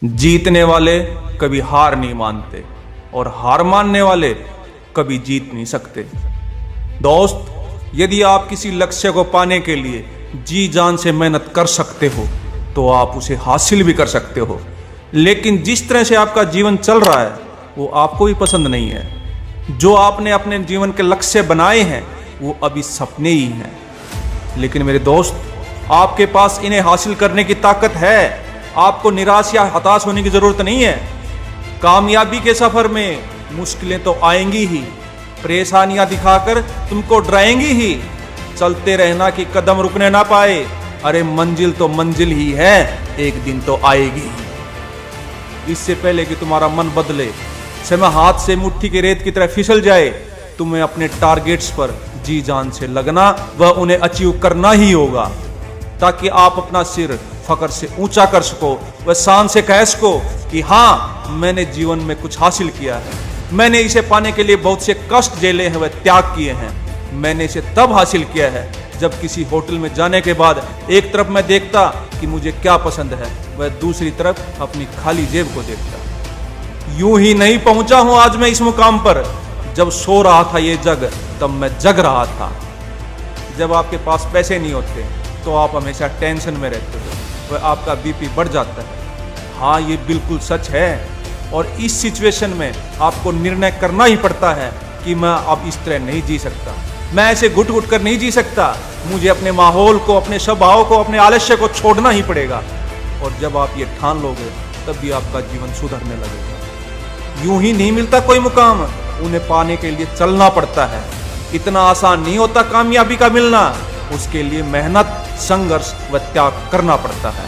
जीतने वाले कभी हार नहीं मानते और हार मानने वाले कभी जीत नहीं सकते। दोस्त, यदि आप किसी लक्ष्य को पाने के लिए जी जान से मेहनत कर सकते हो तो आप उसे हासिल भी कर सकते हो, लेकिन जिस तरह से आपका जीवन चल रहा है वो आपको भी पसंद नहीं है। जो आपने अपने जीवन के लक्ष्य बनाए हैं वो अभी सपने ही हैं। लेकिन मेरे दोस्त, आपके पास इन्हें हासिल करने की ताकत है। आपको निराश या हताश होने की जरूरत नहीं है। कामयाबी के सफर में मुश्किलें तो आएंगी ही, परेशानियां दिखाकर तुमको डराएंगी ही। चलते रहना कि कदम रुकने ना पाए। अरे मंजिल तो मंजिल ही है, एक दिन तो आएगी ही। इससे पहले कि तुम्हारा मन बदले, समय हाथ से मुट्ठी की रेत की तरह फिसल जाए, तुम्हें अपने टारगेट्स पर जी जान से लगना व उन्हें अचीव करना ही होगा, ताकि आप अपना सिर फकर से ऊंचा कर सको व शान से कह सको कि हाँ, मैंने जीवन में कुछ हासिल किया है। मैंने इसे पाने के लिए बहुत से कष्ट झेले हैं व त्याग किए हैं। मैंने इसे तब हासिल किया है जब किसी होटल में जाने के बाद एक तरफ मैं देखता कि मुझे क्या पसंद है, वह दूसरी तरफ अपनी खाली जेब को देखता। यूं ही नहीं पहुंचा हूं आज मैं इस मुकाम पर। जब सो रहा था ये जग, तब मैं जग रहा था। जब आपके पास पैसे नहीं होते तो आप हमेशा टेंशन में रहते हो, वह आपका बीपी बढ़ जाता है। हाँ, ये बिल्कुल सच है। और इस सिचुएशन में आपको निर्णय करना ही पड़ता है कि मैं अब इस तरह नहीं जी सकता, मैं ऐसे घुट घुट कर नहीं जी सकता। मुझे अपने माहौल को, अपने स्वभाव को, अपने आलस्य को छोड़ना ही पड़ेगा। और जब आप ये ठान लोगे तब भी आपका जीवन सुधरने लगेगा। यूं ही नहीं मिलता कोई मुकाम, उन्हें पाने के लिए चलना पड़ता है। इतना आसान नहीं होता कामयाबी का मिलना, उसके लिए मेहनत, संघर्ष व त्याग करना पड़ता है।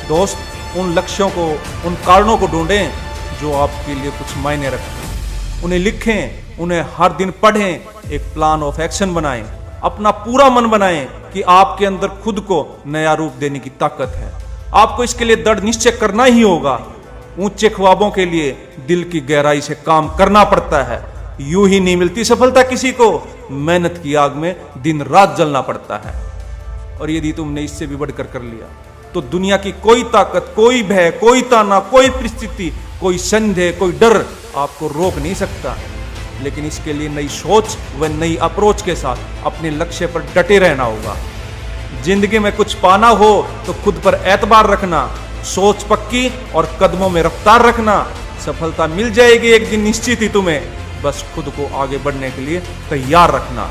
दोस्त, उन लक्ष्यों को, उन कारणों को ढूंढें जो आपके लिए कुछ मायने रखते हैं। उन्हें लिखें, उन्हें हर दिन पढ़ें, एक प्लान ऑफ एक्शन बनाएं, अपना पूरा मन बनाएं कि आपके अंदर खुद को नया रूप देने की ताकत है। आपको इसके लिए दृढ़ निश्चय करना ही होगा। ऊंचे ख्वाबों के लिए दिल की गहराई से काम करना पड़ता है। यूं ही नहीं मिलती सफलता किसी को, मेहनत की आग में दिन रात जलना पड़ता है। और यदि तुमने इससे भी बढ़कर कर लिया तो दुनिया की कोई ताकत, कोई भय, कोई ताना, कोई परिस्थिति, कोई संदेह, कोई डर आपको रोक नहीं सकता। लेकिन इसके लिए नई सोच व नई अप्रोच के साथ अपने लक्ष्य पर डटे रहना होगा। जिंदगी में कुछ पाना हो तो खुद पर एतबार रखना, सोच पक्की और कदमों में रफ्तार रखना। सफलता मिल जाएगी एक दिन निश्चित ही तुम्हें, बस खुद को आगे बढ़ने के लिए तैयार रखना।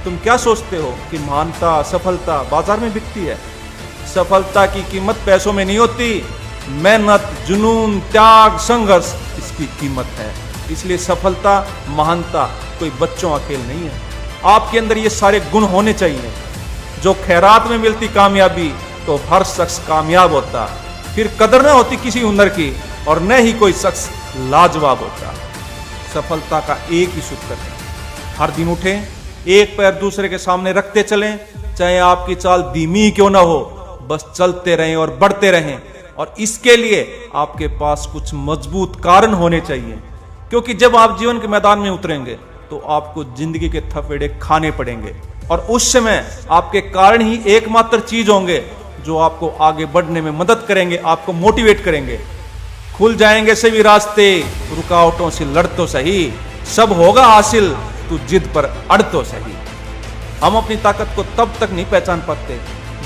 तुम क्या सोचते हो कि महानता, सफलता बाजार में बिकती है? सफलता की कीमत पैसों में नहीं होती। मेहनत, जुनून, त्याग, संघर्ष इसकी कीमत है। इसलिए सफलता, महानता कोई बच्चों का खेल नहीं है। आपके अंदर ये सारे गुण होने चाहिए। जो खैरात में मिलती कामयाबी तो हर शख्स कामयाब होता, फिर कदर न होती किसी हुनर की और न ही कोई शख्स लाजवाब होता। सफलता का एक ही सूत्र है, हर दिन उठें, एक पैर दूसरे के सामने रखते चलें, चाहे आपकी चाल धीमी ही क्यों ना हो, बस चलते रहें और बढ़ते रहें। और इसके लिए आपके पास कुछ मजबूत कारण होने चाहिए, क्योंकि जब आप जीवन के मैदान में उतरेंगे तो आपको जिंदगी के थपेड़े खाने पड़ेंगे। और उस समय आपके कारण ही एकमात्र चीज होंगे जो आपको आगे बढ़ने में मदद करेंगे, आपको मोटिवेट करेंगे। खुल जाएंगे सभी रास्ते, रुकावटों से लड़ तो सही, सब होगा हासिल, तू जिद पर अड़ तो सही। हम अपनी ताकत को तब तक नहीं पहचान पाते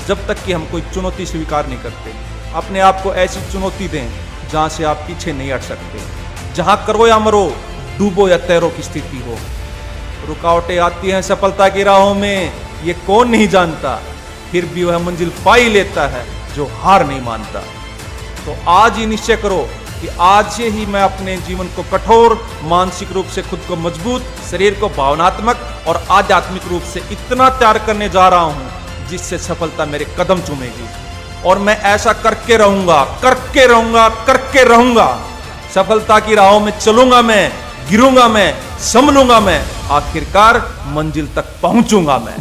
जब तक कि हम कोई चुनौती स्वीकार नहीं करते। अपने आप को ऐसी चुनौती दें जहां से आप पीछे नहीं हट सकते, जहां करो या मरो, डूबो या तैरो की स्थिति हो। रुकावटें आती हैं सफलता की राहों में, ये कौन नहीं जानता, फिर भी वह मंजिल पा ही लेता है जो हार नहीं मानता। तो आज ही निश्चय करो कि आज से ही मैं अपने जीवन को कठोर, मानसिक रूप से खुद को मजबूत, शरीर को भावनात्मक और आध्यात्मिक रूप से इतना तैयार करने जा रहा हूं जिससे सफलता मेरे कदम चूमेगी। और मैं ऐसा करके रहूंगा, करके रहूंगा, करके रहूंगा। सफलता की राहों में चलूंगा मैं, गिरूंगा मैं, संभलूंगा मैं, आखिरकार मंजिल तक पहुंचूंगा मैं।